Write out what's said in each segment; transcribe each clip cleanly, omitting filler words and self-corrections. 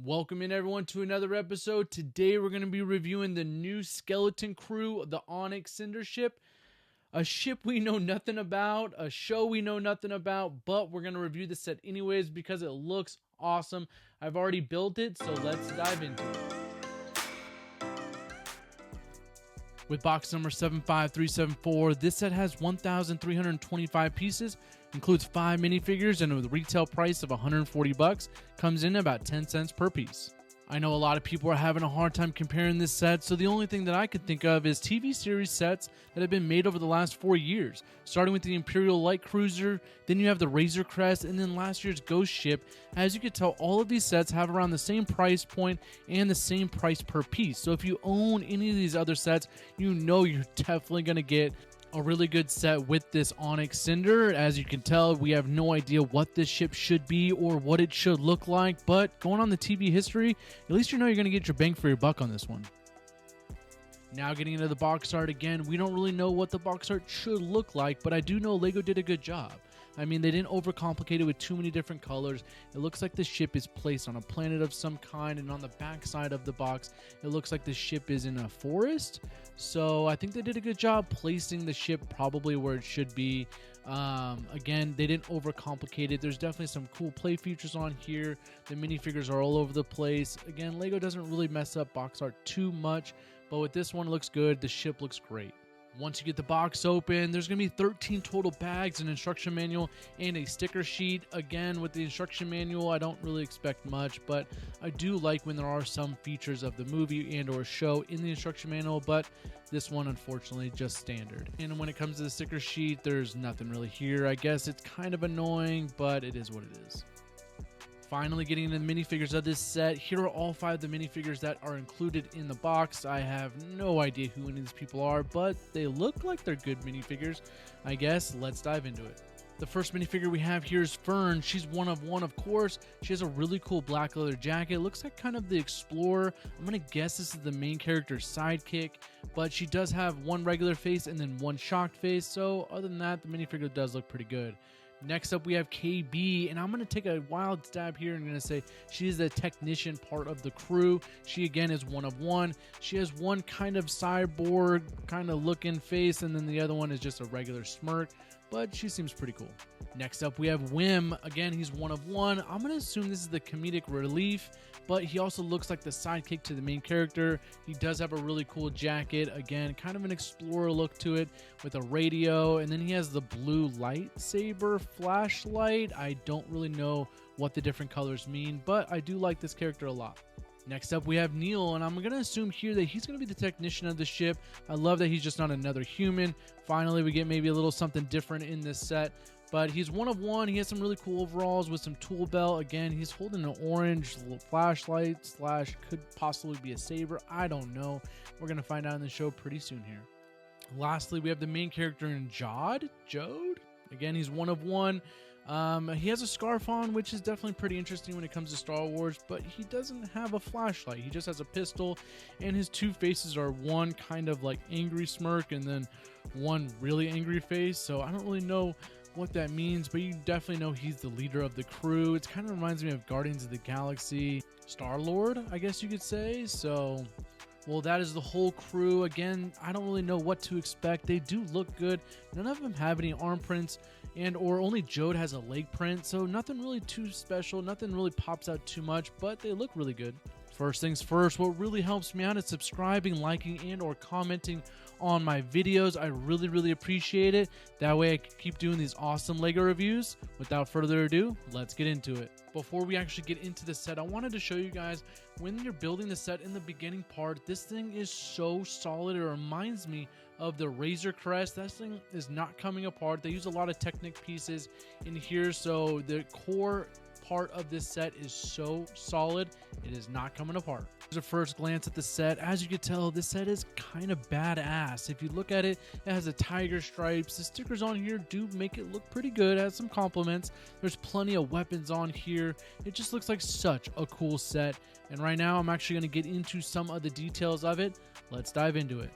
Welcome in everyone to another episode. Today we're going to be reviewing the new skeleton crew, the Onyx Cinder ship. A ship we know nothing about, a show we know nothing about, but we're going to review the set anyways because it looks awesome. I've already built it, so let's dive into it. With box number 75374, this set has 1,325 pieces, includes 5 minifigures, and with a retail price of $140, comes in about 10 cents per piece. I know a lot of people are having a hard time comparing this set, so the only thing that I could think of is TV series sets that have been made over the last 4 years, starting with the Imperial Light Cruiser, then you have the Razor Crest, and then last year's Ghost Ship. As you can tell, all of these sets have around the same price point and the same price per piece, so if you own any of these other sets, you know you're definitely going to get a really good set with this Onyx Cinder. As you can tell, we have no idea what this ship should be or what it should look like, but going on the TV history, at least you know you're going to get your bang for your buck on this one. Now getting into the box art again, we don't really know what the box art should look like, but I do know LEGO did a good job. I mean, they didn't overcomplicate it with too many different colors. It looks like the ship is placed on a planet of some kind, and on the back side of the box, it looks like the ship is in a forest. So I think they did a good job placing the ship probably where it should be. Again, they didn't overcomplicate it. There's definitely some cool play features on here. The minifigures are all over the place. Again, LEGO doesn't really mess up box art too much, but with this one, it looks good. The ship looks great. Once you get the box open, there's going to be 13 total bags, an instruction manual, and a sticker sheet. Again, with the instruction manual, I don't really expect much, but I do like when there are some features of the movie and or show in the instruction manual, but this one, unfortunately, just standard. And when it comes to the sticker sheet, there's nothing really here. I guess it's kind of annoying, but it is what it is. Finally getting into the minifigures of this set. Here are all 5 of the minifigures that are included in the box. I have no idea who any of these people are, but they look like they're good minifigures. I guess let's dive into it. The first minifigure we have here is Fern. She's one of one, of course. She has a really cool black leather jacket. Looks like kind of the explorer. I'm going to guess this is the main character's sidekick, but she does have one regular face and then one shocked face. So other than that, the minifigure does look pretty good. Next up, we have KB, and I'm going to take a wild stab here and I'm going to say she is the technician part of the crew. She, again, is one of one. She has one kind of cyborg kind of looking face, and then the other one is just a regular smirk, but she seems pretty cool. Next up, we have Wim. Again, he's one of one. I'm going to assume this is the comedic relief, but he also looks like the sidekick to the main character. He does have a really cool jacket. Again, kind of an explorer look to it with a radio, and then he has the blue lightsaber flashlight. I don't really know what the different colors mean, but I do like this character a lot. Next up, we have Neil, and I'm going to assume here that he's going to be the technician of the ship. I love that he's just not another human. Finally, we get maybe a little something different in this set, but he's one of one. He has some really cool overalls with some tool belt. Again, he's holding an orange flashlight / could possibly be a saber. I don't know. We're going to find out in the show pretty soon here. Lastly, we have the main character in Jode. Again, he's one of one. He has a scarf on, which is definitely pretty interesting when it comes to Star Wars, but he doesn't have a flashlight. He just has a pistol, and his two faces are one kind of like angry smirk and then one really angry face. So I don't really know what that means, but you definitely know he's the leader of the crew. It kind of reminds me of Guardians of the Galaxy Star-Lord, I guess you could say. So well, that is the whole crew. Again, I don't really know what to expect. They do look good. None of them have any arm prints, and or only Jode has a leg print, so nothing really too special. Nothing really pops out too much, but they look really good. First things first, what really helps me out is subscribing, liking, and or commenting on my videos. I really appreciate it. That way I can keep doing these awesome LEGO reviews. Without further ado, let's get into it. Before we actually get into the set, I wanted to show you guys when you're building the set in the beginning part, this thing is so solid. It reminds me of the Razor Crest. That thing is not coming apart. They use a lot of Technic pieces in here, so the core part of this set is so solid, it is not coming apart. Here's a first glance at the set. As you can tell, this set is kind of badass. If you look at it, it has the tiger stripes. The stickers on here do make it look pretty good. It has some compliments. There's plenty of weapons on here. It just looks like such a cool set. And right now, I'm actually going to get into some of the details of it. Let's dive into it.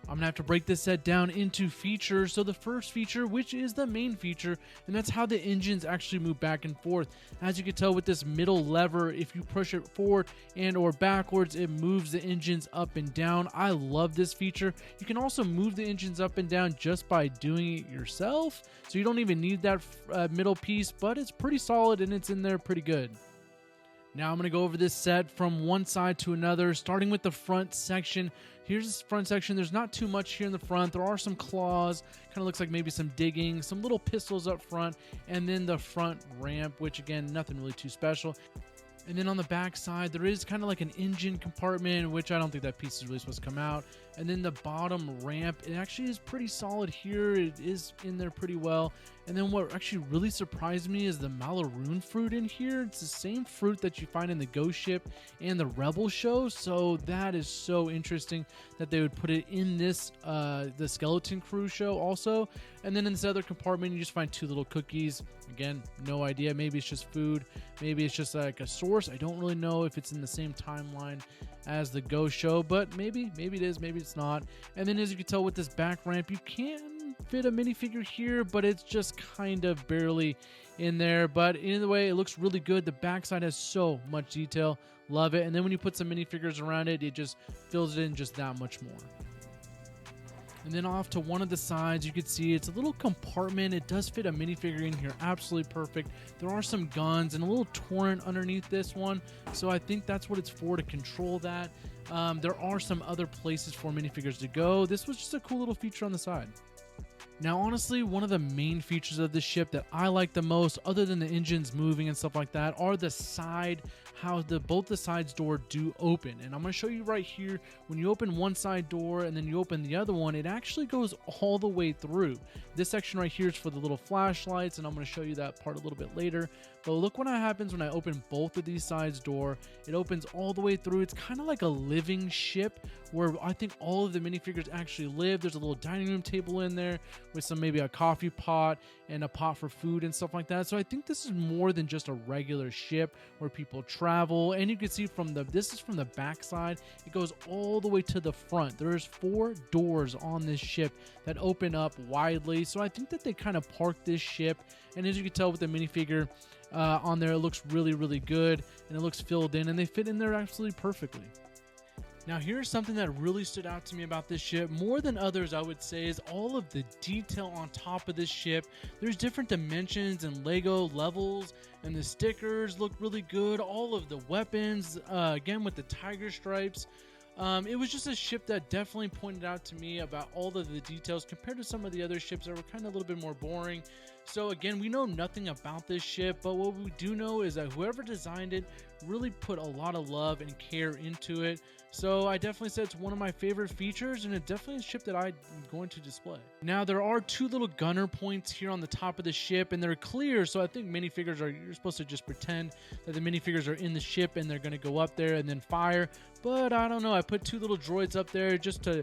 I'm gonna have to break this set down into features. So the first feature, which is the main feature, and that's how the engines actually move back and forth. As you can tell with this middle lever, if you push it forward and or backwards, it moves the engines up and down. I love this feature. You can also move the engines up and down just by doing it yourself, so you don't even need that middle piece, but it's pretty solid and it's in there pretty good. Now I'm going to go over this set from one side to another, starting with the front section. Here's this front section. There's not too much here in the front. There are some claws, kind of looks like maybe some digging, some little pistols up front, and then the front ramp, which again, nothing really too special. And then on the back side, there is kind of like an engine compartment, which I don't think that piece is really supposed to come out. And then the bottom ramp, it actually is pretty solid here. It is in there pretty well. And then what actually really surprised me is the Malaroon fruit in here. It's the same fruit that you find in the Ghost Ship and the Rebel show. So that is so interesting that they would put it in this, the Skeleton Crew show also. And then in this other compartment, you just find two little cookies. Again, no idea. Maybe it's just food. Maybe it's just like a source. I don't really know if it's in the same timeline as the Ghost show, but maybe it is, maybe it's not. And then as you can tell with this back ramp, you can fit a minifigure here, but it's just kind of barely in there. But either way, it looks really good. The backside has so much detail. Love it. And then when you put some minifigures around it, it just fills it in just that much more. And then off to one of the sides, you can see it's a little compartment. It does fit a minifigure in here absolutely perfect. There are some guns and a little torrent underneath this one, so I think that's what it's for, to control that. There are some other places for minifigures to go. This was just a cool little feature on the side. Now, honestly, one of the main features of this ship that I like the most, other than the engines moving and stuff like that, are the side, how both the sides door do open. And I'm going to show you right here, when you open one side door and then you open the other one, it actually goes all the way through. This section right here is for the little flashlights, and I'm going to show you that part a little bit later. But look what happens when I open both of these sides door. It opens all the way through. It's kind of like a living ship where I think all of the minifigures actually live. There's a little dining room table in there with some, maybe a coffee pot and a pot for food and stuff like that. So I think this is more than just a regular ship where people travel. And you can see this is from the back side. It goes all the way to the front. There's 4 doors on this ship that open up widely. So I think that they kind of parked this ship. And as you can tell with the minifigure on there, it looks really, really good. And it looks filled in, and they fit in there absolutely perfectly. Now, here's something that really stood out to me about this ship, more than others, I would say, is all of the detail on top of this ship. There's different dimensions and Lego levels, and the stickers look really good. All of the weapons, again, with the tiger stripes. It was just a ship that definitely pointed out to me about all of the details compared to some of the other ships that were kind of a little bit more boring. So again, we know nothing about this ship, but what we do know is that whoever designed it really put a lot of love and care into it. So I definitely said it's one of my favorite features, and it's definitely a ship that I'm going to display. Now, there are 2 little gunner points here on the top of the ship, and they're clear, so I think minifigures you're supposed to just pretend that the minifigures are in the ship and they're going to go up there and then fire. But I don't know, I put 2 little droids up there just to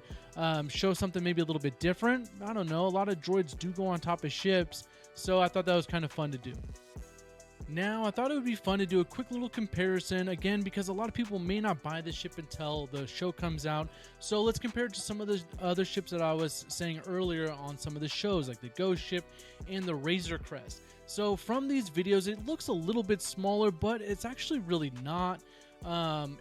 show something maybe a little bit different. I don't know, a lot of droids do go on top of ships, so I thought that was kind of fun to do. Now, I thought it would be fun to do a quick little comparison, again, because a lot of people may not buy this ship until the show comes out. So let's compare it to some of the other ships that I was saying earlier on some of the shows, like the Ghost Ship and the Razor Crest. So from these videos, it looks a little bit smaller, but it's actually really not.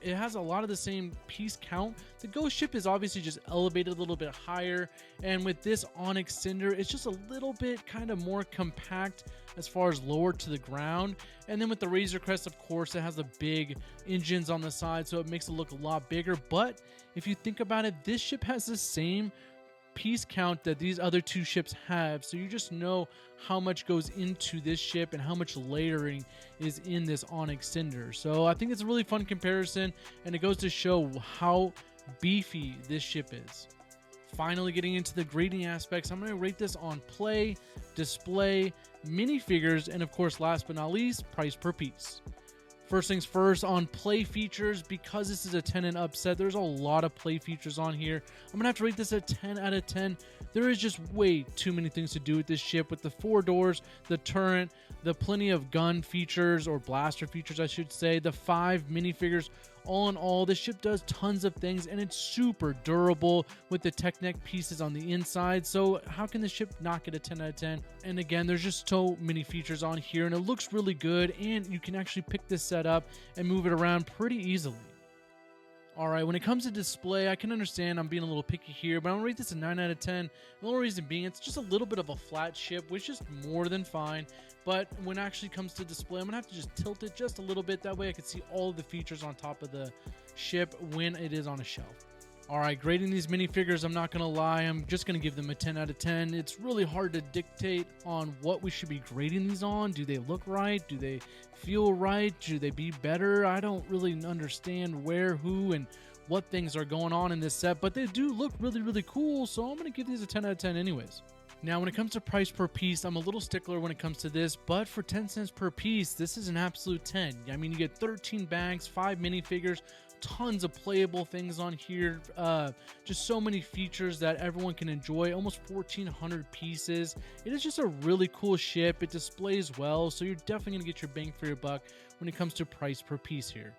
It has a lot of the same piece count. The Ghost Ship is obviously just elevated a little bit higher, and with this Onyx Cinder, it's just a little bit kind of more compact as far as lower to the ground. And then with the Razor Crest, of course, it has the big engines on the side, so it makes it look a lot bigger. But if you think about it, this ship has the same piece count that these other 2 ships have, so you just know how much goes into this ship and how much layering is in this Onyx Cinder. So I think it's a really fun comparison, and it goes to show how beefy this ship is. Finally, getting into the grading aspects, I'm going to rate this on play, display, minifigures, and of course, last but not least, price per piece. First things first, on play features, because this is a 10 and up set, there's a lot of play features on here. I'm gonna have to rate this a 10 out of 10. There is just way too many things to do with this ship, with the 4 doors, the turret, the plenty of gun features, or blaster features I should say, the 5 minifigures, all in all, this ship does tons of things, and it's super durable with the tech neck pieces on the inside. So how can the ship not get a 10 out of 10? And again, there's just so many features on here, and it looks really good, and you can actually pick this set up and move it around pretty easily. All right, when it comes to display, I can understand I'm being a little picky here, but I'm gonna rate this a 9 out of 10. The only reason being, it's just a little bit of a flat ship, which is more than fine. But when it actually comes to display, I'm gonna have to just tilt it just a little bit. That way I can see all of the features on top of the ship when it is on a shelf. All right, grading these minifigures, I'm not gonna lie, I'm just gonna give them a 10 out of 10. It's really hard to dictate on what we should be grading these on. Do they look right? Do they feel right? Should they be better? I don't really understand where, who, and what things are going on in this set, but they do look really, really cool, so I'm gonna give these a 10 out of 10 anyways. Now, when it comes to price per piece, I'm a little stickler when it comes to this, but for 10 cents per piece, this is an absolute 10. I mean, you get 13 bags, 5 minifigures, tons of playable things on here, just so many features that everyone can enjoy, almost 1,400 pieces. It is just a really cool ship. It displays well, so you're definitely going to get your bang for your buck when it comes to price per piece here.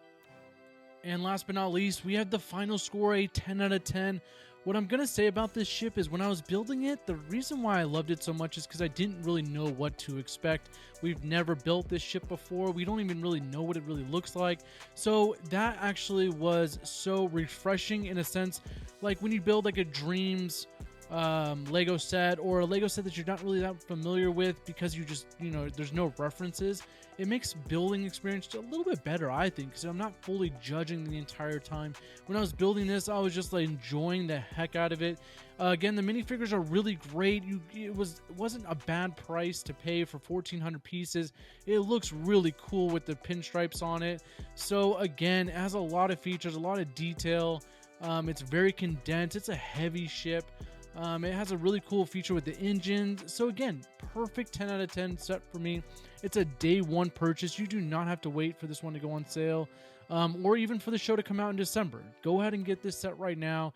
And last but not least, we have the final score, a 10 out of 10. What I'm going to say about this ship is when I was building it, the reason why I loved it so much is because I didn't really know what to expect. We've never built this ship before. We don't even really know what it really looks like. So that actually was so refreshing in a sense, like when you build like a Dreams Lego set, or a Lego set that you're not really that familiar with because you just, there's no references. It makes building experience a little bit better, I think, because I'm not fully judging the entire time. When I was building this, I was just like enjoying the heck out of it. Again, the minifigures are really great. It wasn't a bad price to pay for 1,400 pieces. It looks really cool with the pinstripes on it. So again, it has a lot of features, a lot of detail. It's very condensed. It's a heavy ship. It has a really cool feature with the engine. So again, perfect 10 out of 10 set for me. It's a day one purchase. You do not have to wait for this one to go on sale, or even for the show to come out in December. Go ahead and get this set right now.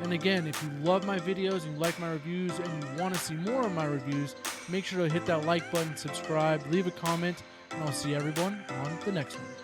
And again, if you love my videos and you like my reviews and you want to see more of my reviews, make sure to hit that like button, subscribe, leave a comment, and I'll see everyone on the next one.